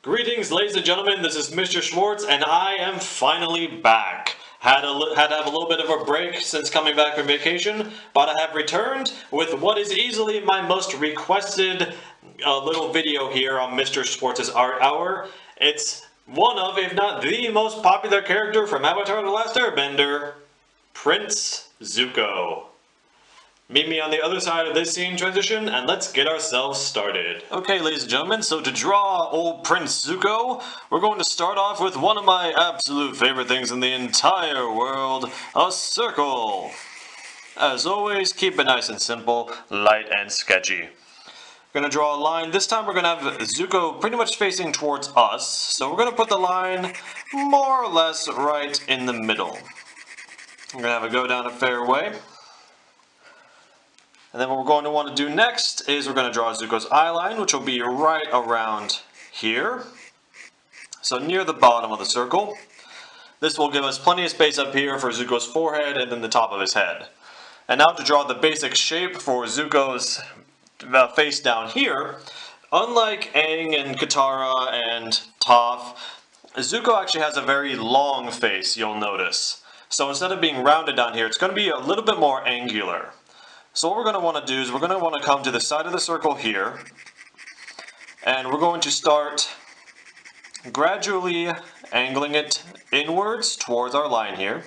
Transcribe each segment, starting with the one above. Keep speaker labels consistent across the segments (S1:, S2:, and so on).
S1: Greetings, ladies and gentlemen. This is Mr. Schwartz, and I am finally back. Had to have a little bit of a break since coming back from vacation, but I have returned with what is easily my most requested little video here on Mr. Schwartz's Art Hour. It's one of, if not the most popular character from Avatar: The Last Airbender, Prince Zuko. Meet me on the other side of this scene transition, and let's get ourselves started. Okay, ladies and gentlemen, so to draw old Prince Zuko, we're going to start off with one of my absolute favorite things in the entire world, a circle. As always, keep it nice and simple, light and sketchy. We're going to draw a line. This time we're going to have Zuko pretty much facing towards us, so we're going to put the line more or less right in the middle. We're going to have it go down a fair way. And then what we're going to want to do next is we're going to draw Zuko's eye line, which will be right around here. So near the bottom of the circle. This will give us plenty of space up here for Zuko's forehead and then the top of his head. And now to draw the basic shape for Zuko's face down here, unlike Aang and Katara and Toph, Zuko actually has a very long face, you'll notice. So instead of being rounded down here, it's going to be a little bit more angular. So what we're going to want to do is we're going to want to come to the side of the circle here, and we're going to start gradually angling it inwards towards our line here.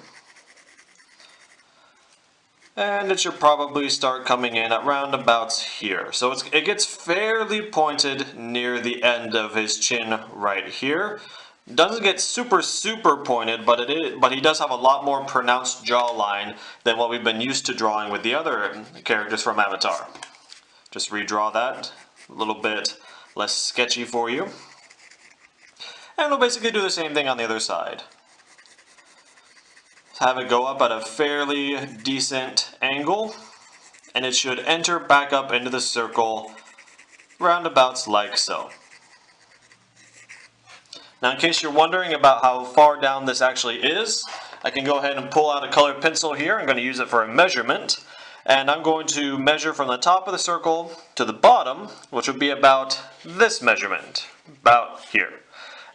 S1: And it should probably start coming in at roundabouts here. So it gets fairly pointed near the end of his chin right here. Doesn't get super pointed, but he does have a lot more pronounced jawline than what we've been used to drawing with the other characters from Avatar. Just redraw that a little bit less sketchy for you. And we'll basically do the same thing on the other side. Have it go up at a fairly decent angle, and it should enter back up into the circle roundabouts like so. Now, in case you're wondering about how far down this actually is, I can go ahead and pull out a colored pencil here. I'm going to use it for a measurement. And I'm going to measure from the top of the circle to the bottom, which would be about this measurement, about here.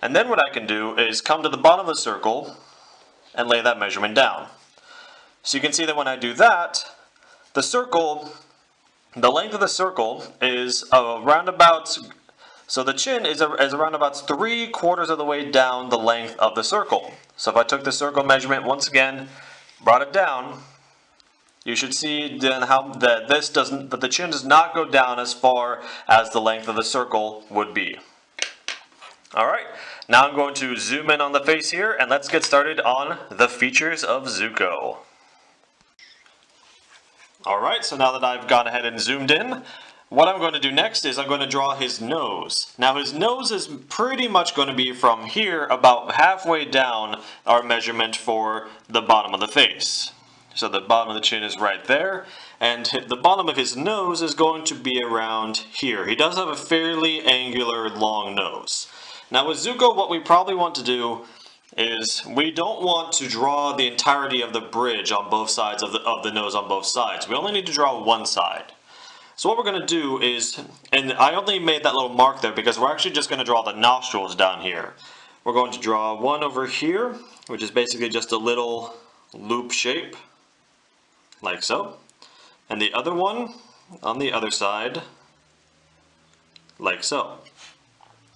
S1: And then what I can do is come to the bottom of the circle and lay that measurement down. So you can see that when I do that, the length of the circle is around about. So the chin is around about 3/4 of the way down the length of the circle. So if I took the circle measurement once again, brought it down, you should see then that the chin does not go down as far as the length of the circle would be. Alright, now I'm going to zoom in on the face here, and let's get started on the features of Zuko. Alright, so now that I've gone ahead and zoomed in, what I'm going to do next is I'm going to draw his nose. Now his nose is pretty much going to be from here about halfway down our measurement for the bottom of the face. So the bottom of the chin is right there, and the bottom of his nose is going to be around here. He does have a fairly angular long nose. Now with Zuko, what we probably want to do is we don't want to draw the entirety of the bridge on both sides of the nose on both sides. We only need to draw one side. So what we're going to do is, and I only made that little mark there because we're actually just going to draw the nostrils down here. We're going to draw one over here, which is basically just a little loop shape, like so. And the other one on the other side, like so.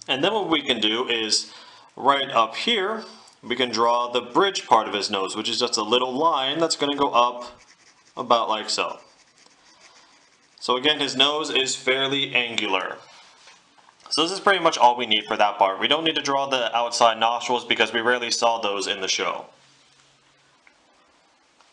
S1: And then what we can do is, right up here, we can draw the bridge part of his nose, which is just a little line that's going to go up about like so. So again, his nose is fairly angular. So this is pretty much all we need for that part. We don't need to draw the outside nostrils because we rarely saw those in the show.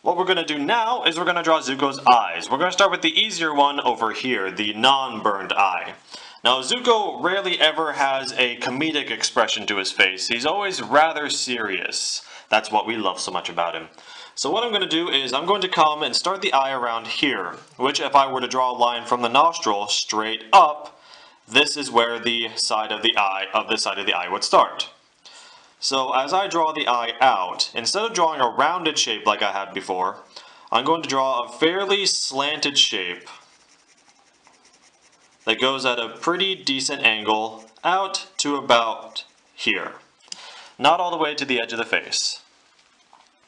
S1: What we're going to do now is we're going to draw Zuko's eyes. We're going to start with the easier one over here, the non-burned eye. Now Zuko rarely ever has a comedic expression to his face. He's always rather serious. That's what we love so much about him. So what I'm going to do is I'm going to come and start the eye around here, which if I were to draw a line from the nostril straight up, this is where the side of the eye would start. So as I draw the eye out, instead of drawing a rounded shape like I had before, I'm going to draw a fairly slanted shape that goes at a pretty decent angle out to about here. Not all the way to the edge of the face.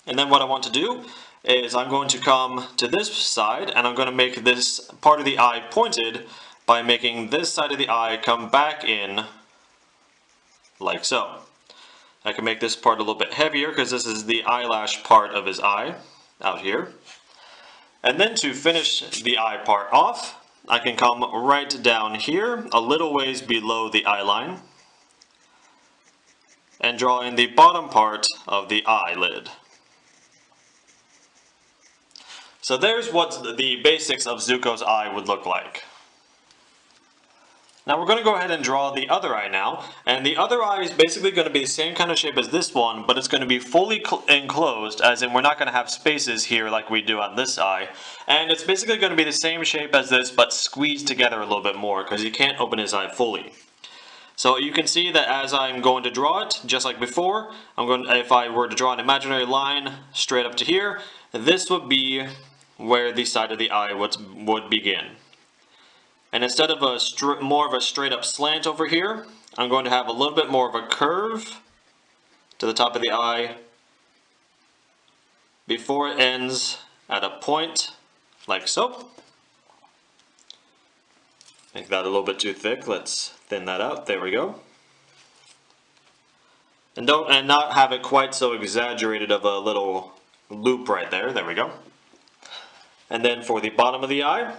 S1: And then what I want to do is I'm going to come to this side and I'm going to make this part of the eye pointed by making this side of the eye come back in like so. I can make this part a little bit heavier because this is the eyelash part of his eye out here. And then to finish the eye part off, I can come right down here a little ways below the eye line and draw in the bottom part of the eyelid. So there's what the basics of Zuko's eye would look like. Now we're going to go ahead and draw the other eye now, and the other eye is basically going to be the same kind of shape as this one, but it's going to be fully enclosed, as in we're not going to have spaces here like we do on this eye, and it's basically going to be the same shape as this, but squeezed together a little bit more, because he can't open his eye fully. So you can see that as I'm going to draw it, just like before, if I were to draw an imaginary line straight up to here, this would be where the side of the eye would begin. And instead of more of a straight up slant over here, I'm going to have a little bit more of a curve to the top of the eye before it ends at a point like so. Make that a little bit too thick. Let's thin that out. There we go. And not have it quite so exaggerated of a little loop right there. There we go. And then for the bottom of the eye,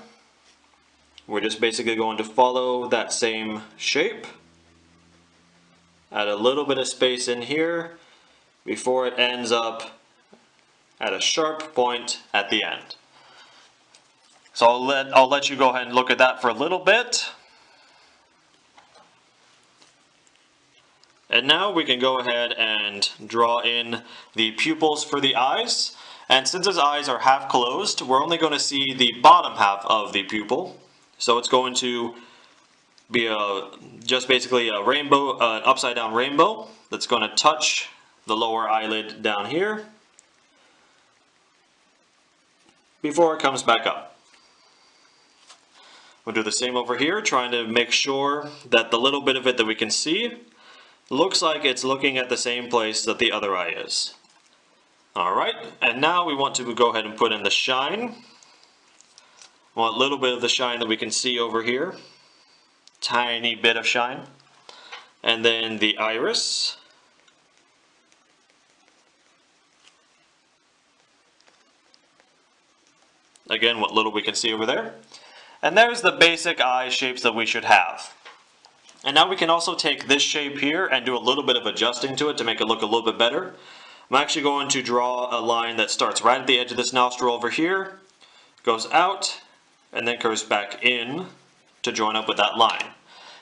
S1: we're just basically going to follow that same shape. Add a little bit of space in here before it ends up at a sharp point at the end. So I'll let you go ahead and look at that for a little bit. And now we can go ahead and draw in the pupils for the eyes. And since his eyes are half closed, we're only going to see the bottom half of the pupil. So it's going to be just basically a rainbow, an upside down rainbow that's going to touch the lower eyelid down here before it comes back up. We'll do the same over here, trying to make sure that the little bit of it that we can see looks like it's looking at the same place that the other eye is. Alright, and now we want to go ahead and put in the shine. We want a little bit of the shine that we can see over here. Tiny bit of shine. And then the iris. Again, what little we can see over there. And there's the basic eye shapes that we should have. And now we can also take this shape here and do a little bit of adjusting to it to make it look a little bit better. I'm actually going to draw a line that starts right at the edge of this nostril over here, goes out, and then curves back in to join up with that line.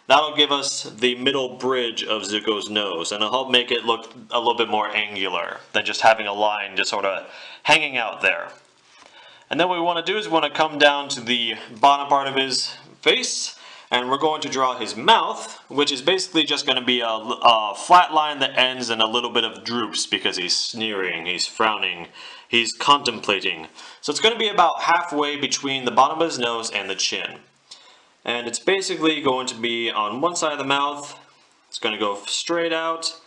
S1: That'll give us the middle bridge of Zuko's nose, and it'll help make it look a little bit more angular than just having a line just sort of hanging out there. And then what we want to do is we want to come down to the bottom part of his face, and we're going to draw his mouth, which is basically just going to be a flat line that ends in a little bit of droops because he's sneering, he's frowning, he's contemplating. So it's going to be about halfway between the bottom of his nose and the chin. And it's basically going to be on one side of the mouth, it's going to go straight out,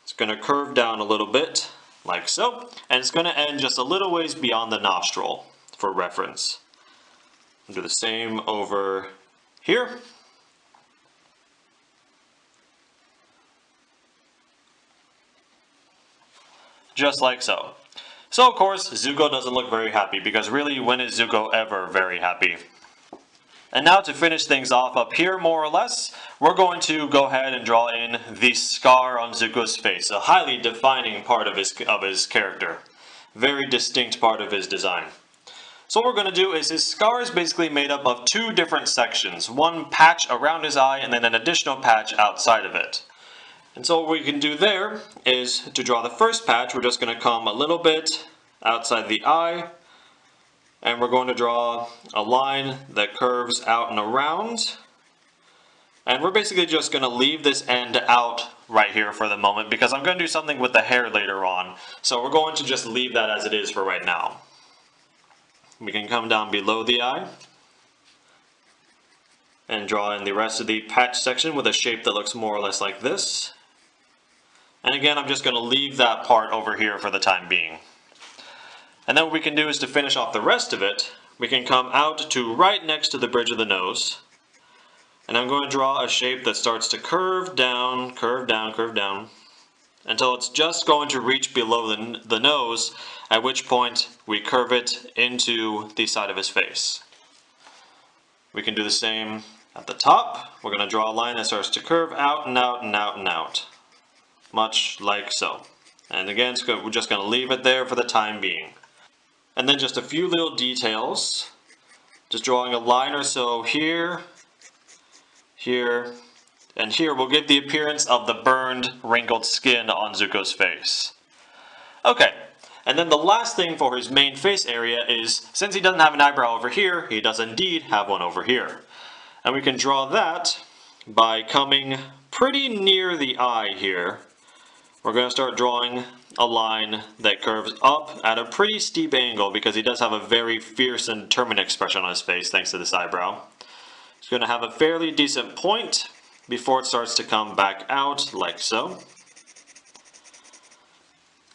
S1: it's going to curve down a little bit, like so, and it's going to end just a little ways beyond the nostril, for reference. I'll do the same over here. Just like so. So of course, Zuko doesn't look very happy, because really, when is Zuko ever very happy? And now to finish things off up here, more or less, we're going to go ahead and draw in the scar on Zuko's face, a highly defining part of his character. Very distinct part of his design. So what we're going to do is his scar is basically made up of two different sections. One patch around his eye and then an additional patch outside of it. And so what we can do there is to draw the first patch, we're just going to come a little bit outside the eye. And we're going to draw a line that curves out and around. And we're basically just going to leave this end out right here for the moment, because I'm going to do something with the hair later on. So we're going to just leave that as it is for right now. We can come down below the eye. And draw in the rest of the patch section with a shape that looks more or less like this. And again, I'm just going to leave that part over here for the time being. And then what we can do is to finish off the rest of it, we can come out to right next to the bridge of the nose. And I'm going to draw a shape that starts to curve down, curve down, curve down, until it's just going to reach below the nose, at which point we curve it into the side of his face. We can do the same at the top. We're going to draw a line that starts to curve out and out and out and out. Much like so. And again, we're just going to leave it there for the time being. And then just a few little details. Just drawing a line or so here, here, and here will give the appearance of the burned, wrinkled skin on Zuko's face. Okay. And then the last thing for his main face area is, since he doesn't have an eyebrow over here, he does indeed have one over here. And we can draw that by coming pretty near the eye here. We're going to start drawing a line that curves up at a pretty steep angle because he does have a very fierce and determined expression on his face thanks to this eyebrow. It's going to have a fairly decent point before it starts to come back out like so.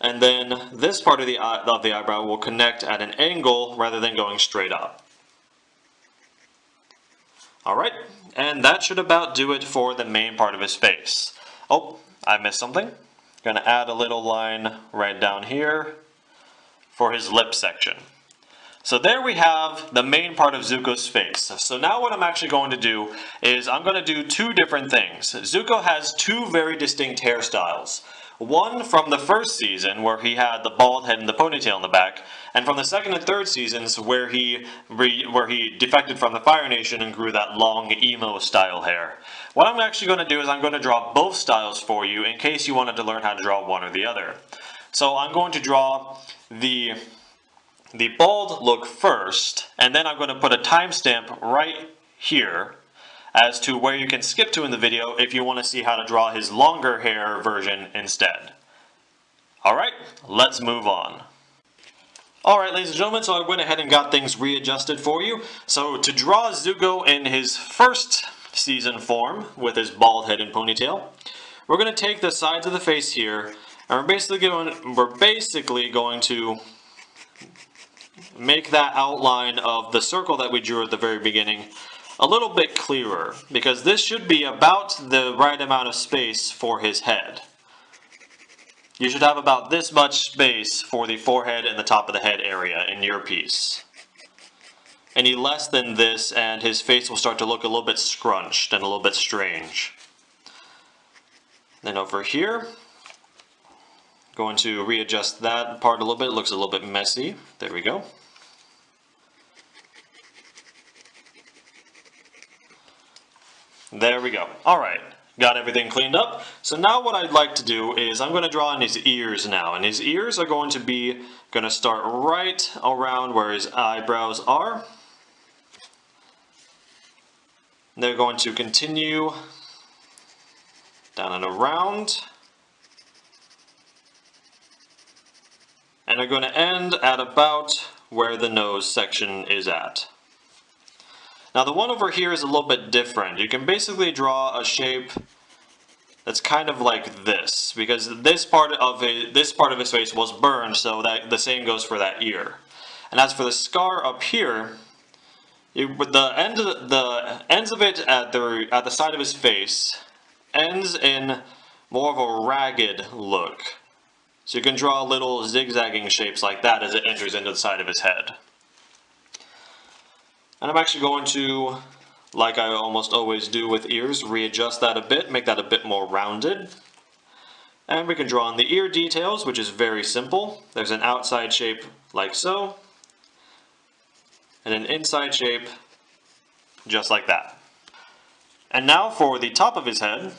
S1: And then this part of the eyebrow will connect at an angle rather than going straight up. Alright, and that should about do it for the main part of his face. Oh, I missed something. Going to add a little line right down here for his lip section. So there we have the main part of Zuko's face. So now what I'm actually going to do is I'm going to do two different things. Zuko has two very distinct hairstyles. One from the first season, where he had the bald head and the ponytail in the back, and from the second and third seasons, where he defected from the Fire Nation and grew that long emo-style hair. What I'm actually going to do is I'm going to draw both styles for you in case you wanted to learn how to draw one or the other. So I'm going to draw the bald look first, and then I'm going to put a timestamp right here as to where you can skip to in the video if you want to see how to draw his longer hair version instead. Alright, let's move on. Alright, ladies and gentlemen, so I went ahead and got things readjusted for you. So to draw Zuko in his first season form with his bald head and ponytail, we're going to take the sides of the face here, and we're basically going to make that outline of the circle that we drew at the very beginning a little bit clearer, because this should be about the right amount of space for his head. You should have about this much space for the forehead and the top of the head area in your piece. Any less than this and his face will start to look a little bit scrunched and a little bit strange. Then over here, going to readjust that part a little bit. It looks a little bit messy. There we go. There we go. Alright, got everything cleaned up. So now what I'd like to do is I'm going to draw in his ears now. And his ears are going to start right around where his eyebrows are. They're going to continue down and around. And they're going to end at about where the nose section is at. Now the one over here is a little bit different. You can basically draw a shape that's kind of like this, because this part of his face was burned, so that the same goes for that ear. And as for the scar up here, the ends of it at the side of his face ends in more of a ragged look. So you can draw little zigzagging shapes like that as it enters into the side of his head. And I'm actually going to, like I almost always do with ears, readjust that a bit, make that a bit more rounded. And we can draw in the ear details, which is very simple. There's an outside shape like so, and an inside shape just like that. And now for the top of his head,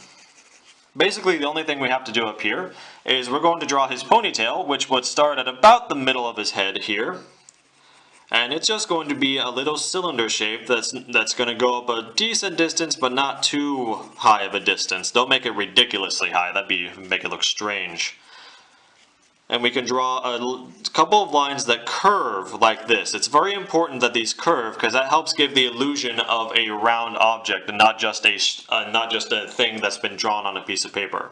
S1: basically the only thing we have to do up here is we're going to draw his ponytail, which would start at about the middle of his head here. And it's just going to be a little cylinder shape that's going to go up a decent distance, but not too high of a distance. Don't make it ridiculously high. That'd make it look strange. and we can draw a couple of lines that curve like this. It's very important that these curve because that helps give the illusion of a round object and not just a thing that's been drawn on a piece of paper.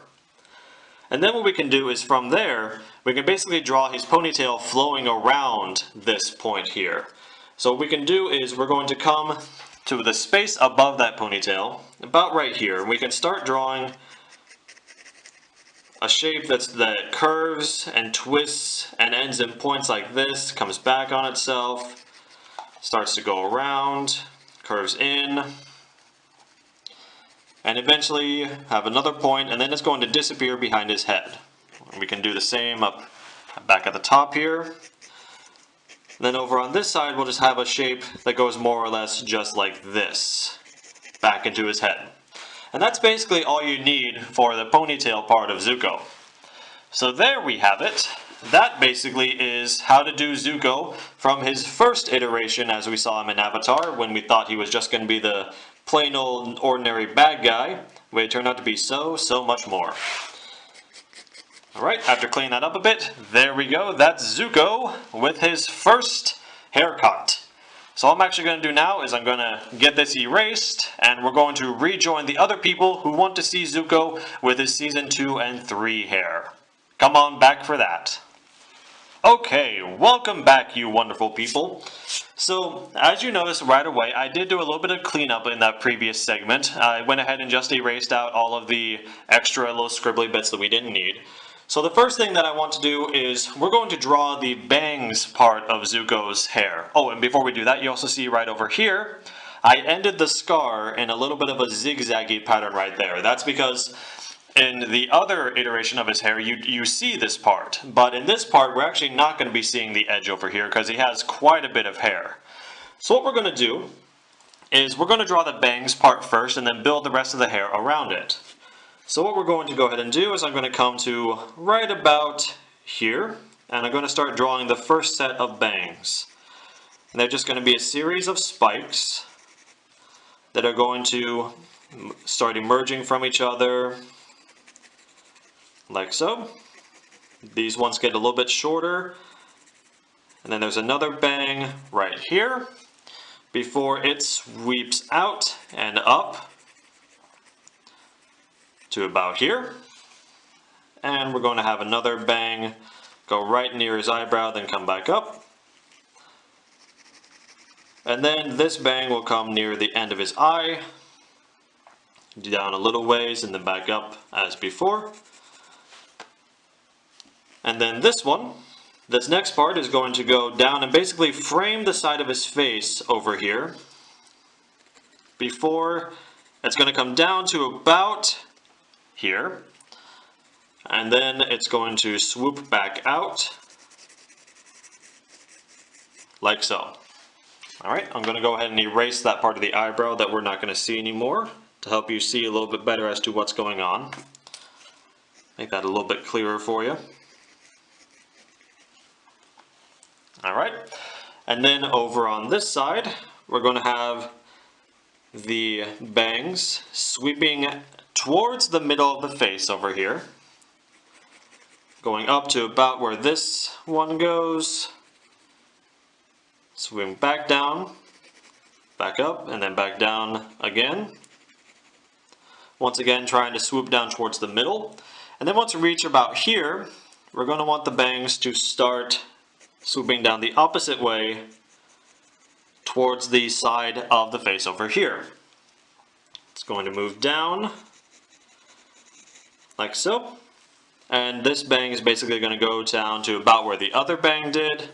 S1: And then what we can do is from there, we can basically draw his ponytail flowing around this point here. So what we can do is we're going to come to the space above that ponytail, about right here, and we can start drawing a shape that curves and twists and ends in points like this, comes back on itself, starts to go around, curves in, and eventually have another point, and then it's going to disappear behind his head. We can do the same up back at the top here. Then over on this side, we'll just have a shape that goes more or less just like this, back into his head. And that's basically all you need for the ponytail part of Zuko. So there we have it. That basically is how to do Zuko from his first iteration as we saw him in Avatar, when we thought he was just going to be the plain old ordinary bad guy, but it turned out to be so much more. Alright, after cleaning that up a bit, there we go. That's Zuko with his first haircut. So all I'm actually going to do now is I'm going to get this erased, and we're going to rejoin the other people who want to see Zuko with his Season 2 and 3 hair. Come on back for that. Okay, welcome back, you wonderful people. So, as you noticed right away, I did do a little bit of cleanup in that previous segment. I went ahead and just erased out all of the extra little scribbly bits that we didn't need. So the first thing that I want to do is we're going to draw the bangs part of Zuko's hair. Oh, and before we do that, you also see right over here, I ended the scar in a little bit of a zigzaggy pattern right there. That's because in the other iteration of his hair, you see this part. But in this part, we're actually not going to be seeing the edge over here because he has quite a bit of hair. So what we're going to do is we're going to draw the bangs part first and then build the rest of the hair around it. So what we're going to go ahead and do is I'm going to come to right about here, and I'm going to start drawing the first set of bangs. And they're just going to be a series of spikes that are going to start emerging from each other, like so. These ones get a little bit shorter, and then there's another bang right here before it sweeps out and up to about here, and we're going to have another bang go right near his eyebrow, then come back up, and then this bang will come near the end of his eye, down a little ways and then back up as before. And then this next part is going to go down and basically frame the side of his face over here before it's going to come down to about here, and then it's going to swoop back out like so. Alright, I'm going to go ahead and erase that part of the eyebrow that we're not going to see anymore to help you see a little bit better as to what's going on. Make that a little bit clearer for you. Alright, and then over on this side, we're going to have the bangs sweeping towards the middle of the face over here, going up to about where this one goes, swing back down, back up, and then back down again. Once again, trying to swoop down towards the middle. And then once we reach about here, we're going to want the bangs to start swooping down the opposite way towards the side of the face over here. It's going to move down like so, and this bang is basically going to go down to about where the other bang did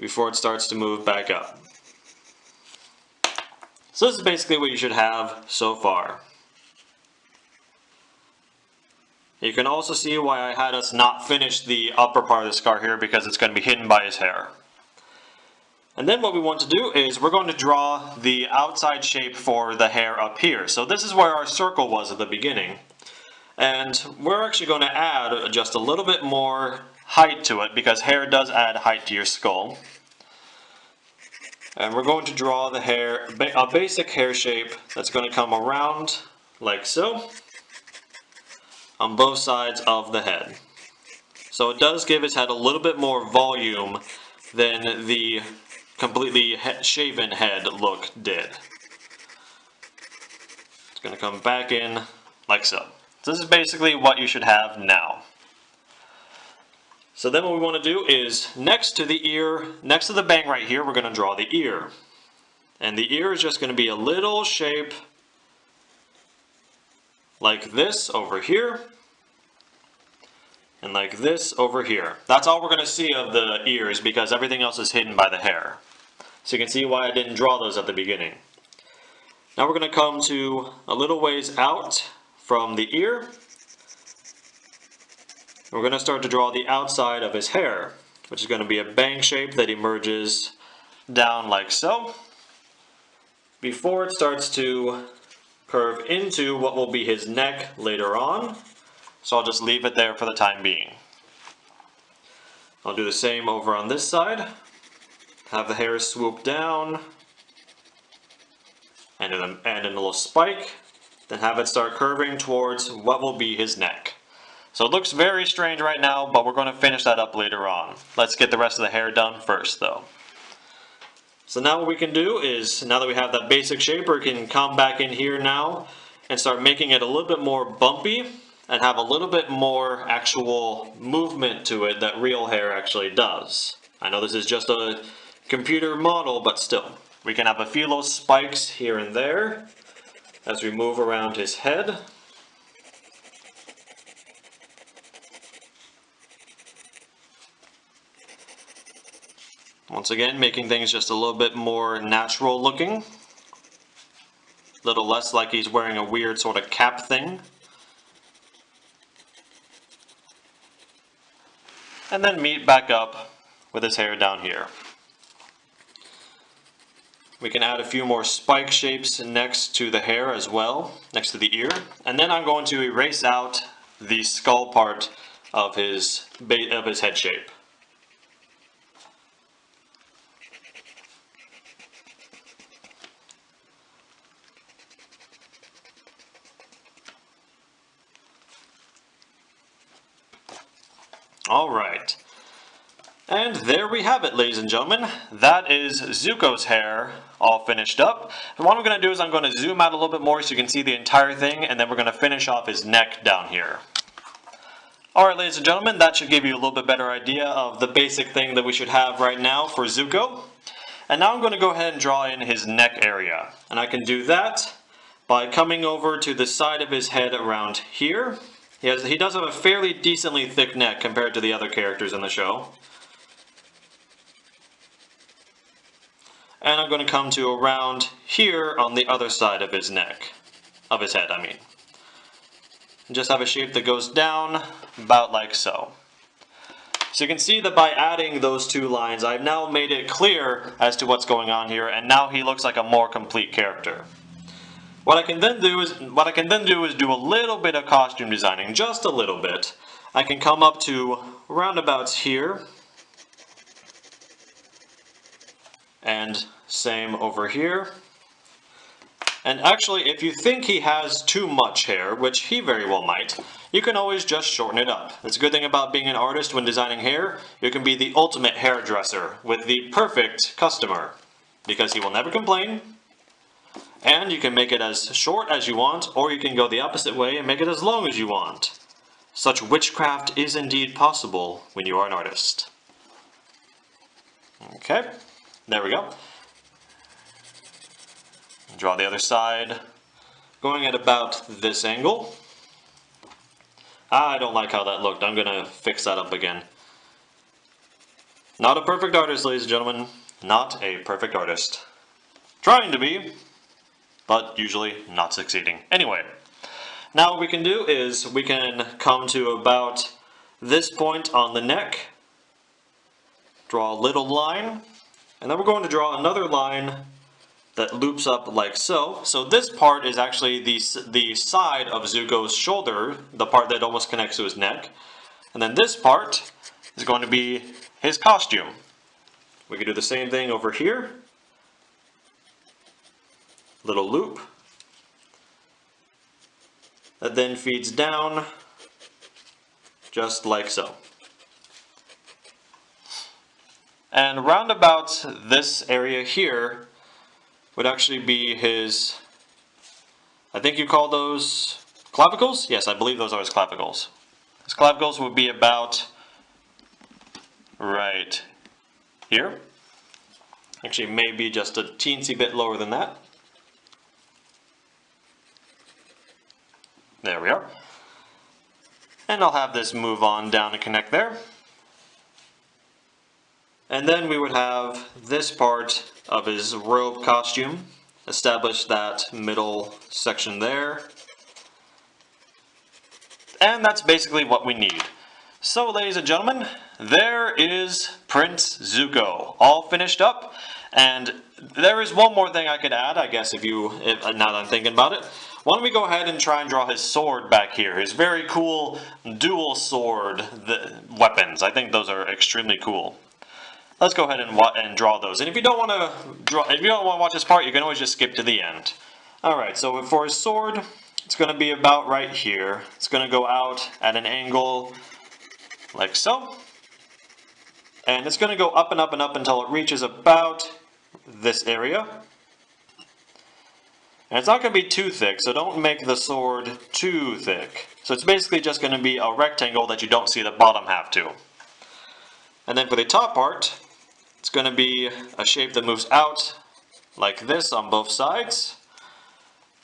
S1: before it starts to move back up. So this is basically what you should have so far. You can also see why I had us not finish the upper part of the scar here, because it's going to be hidden by his hair. And then what we want to do is we're going to draw the outside shape for the hair up here. So this is where our circle was at the beginning. And we're actually going to add just a little bit more height to it, because hair does add height to your skull. And we're going to draw the hair, a basic hair shape that's going to come around like so on both sides of the head. So So it does give his head a little bit more volume than the completely shaven head look did. It's going to come back in like so. So this is basically what you should have now. So then what we want to do is, next to the ear, next to the bang right here, we're going to draw the ear. And the ear is just going to be a little shape like this over here, and like this over here. That's all we're going to see of the ears because everything else is hidden by the hair. So you can see why I didn't draw those at the beginning. Now we're going to come to a little ways out from the ear. We're going to start to draw the outside of his hair, which is going to be a bang shape that emerges down like so, before it starts to curve into what will be his neck later on. So I'll just leave it there for the time being. I'll do the same over on this side. Have the hair swoop down, and in a little spike, then have it start curving towards what will be his neck. So it looks very strange right now, but we're going to finish that up later on. Let's get the rest of the hair done first though. So now what we can do is, now that we have that basic shape, we can come back in here now and start making it a little bit more bumpy and have a little bit more actual movement to it that real hair actually does. I know this is just a computer model, but still. We can have a few little spikes here and there as we move around his head. Once again, making things just a little bit more natural looking. A little less like he's wearing a weird sort of cap thing. And then meet back up with his hair down here. We can add a few more spike shapes next to the hair as well, next to the ear. And then I'm going to erase out the skull part of his head shape. Alright, and there we have it, ladies and gentlemen. That is Zuko's hair all finished up. And what I'm going to do is I'm going to zoom out a little bit more so you can see the entire thing, and then we're going to finish off his neck down here. Alright, ladies and gentlemen, that should give you a little bit better idea of the basic thing that we should have right now for Zuko. And now I'm going to go ahead and draw in his neck area. And I can do that by coming over to the side of his head around here. He does have a fairly decently thick neck compared to the other characters in the show. And I'm going to come to around here on the other side of his neck. Of his head, I mean. And just have a shape that goes down about like so. So you can see that by adding those two lines, I've now made it clear as to what's going on here, and now he looks like a more complete character. What I can then do is do a little bit of costume designing, just a little bit. I can come up to roundabouts here, and same over here. And actually, if you think he has too much hair, which he very well might, you can always just shorten it up. That's a good thing about being an artist when designing hair. You can be the ultimate hairdresser with the perfect customer, because he will never complain. And you can make it as short as you want, or you can go the opposite way and make it as long as you want. Such witchcraft is indeed possible when you are an artist. Okay, there we go. Draw the other side, going at about this angle. I don't like how that looked. I'm going to fix that up again. Not a perfect artist, ladies and gentlemen. Not a perfect artist. Trying to be, but usually not succeeding. Anyway, now what we can do is we can come to about this point on the neck, draw a little line, and then we're going to draw another line that loops up like so. So this part is actually the side of Zuko's shoulder, the part that almost connects to his neck. And then this part is going to be his costume. We can do the same thing over here. Little loop that then feeds down just like so. And round about this area here would actually be his, I think you call those clavicles? Yes, I believe those are his clavicles. His clavicles would be about right here. Actually, maybe just a teensy bit lower than that. There we are. And I'll have this move on down and connect there. And then we would have this part of his robe costume. Establish that middle section there. And that's basically what we need. So, ladies and gentlemen, there is Prince Zuko, all finished up. And there is one more thing I could add, I guess, if now that I'm thinking about it. Why don't we go ahead and try and draw his sword back here? His very cool dual sword weapons. I think those are extremely cool. Let's go ahead and draw those. And if you don't want to watch this part, you can always just skip to the end. All right. So for his sword, it's going to be about right here. It's going to go out at an angle like so, and it's going to go up and up and up until it reaches about this area. And it's not going to be too thick, so don't make the sword too thick. So it's basically just going to be a rectangle that you don't see the bottom half to. And then for the top part, it's going to be a shape that moves out like this on both sides.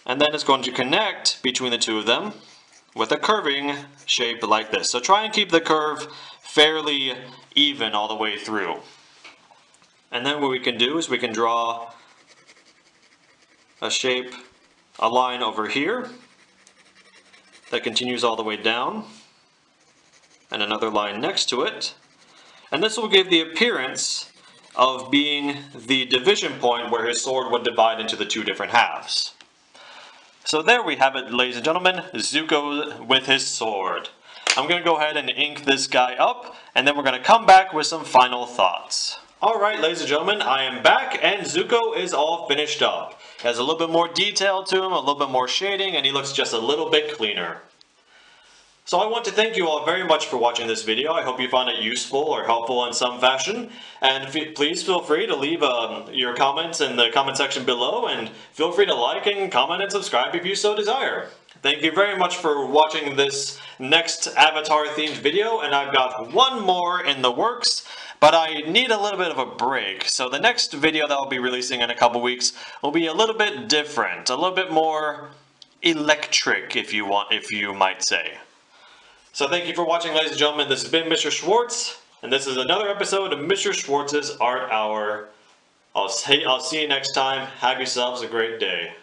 S1: And then it's going to connect between the two of them with a curving shape like this. So try and keep the curve fairly even all the way through. And then what we can do is we can draw a shape, a line over here that continues all the way down, and another line next to it. And this will give the appearance of being the division point where his sword would divide into the two different halves. So there we have it, ladies and gentlemen, Zuko with his sword. I'm going to go ahead and ink this guy up, and then we're going to come back with some final thoughts. Alright, ladies and gentlemen, I am back, and Zuko is all finished up. He has a little bit more detail to him, a little bit more shading, and he looks just a little bit cleaner. So I want to thank you all very much for watching this video. I hope you found it useful or helpful in some fashion. And please feel free to leave your comments in the comment section below, and feel free to like and comment and subscribe if you so desire. Thank you very much for watching this next Avatar themed video, and I've got one more in the works, but I need a little bit of a break. So the next video that I'll be releasing in a couple weeks will be a little bit different, a little bit more electric, if you might say. So thank you for watching, ladies and gentlemen. This has been Mr. Schwartz, and this is another episode of Mr. Schwartz's Art Hour. I'll see you next time. Have yourselves a great day.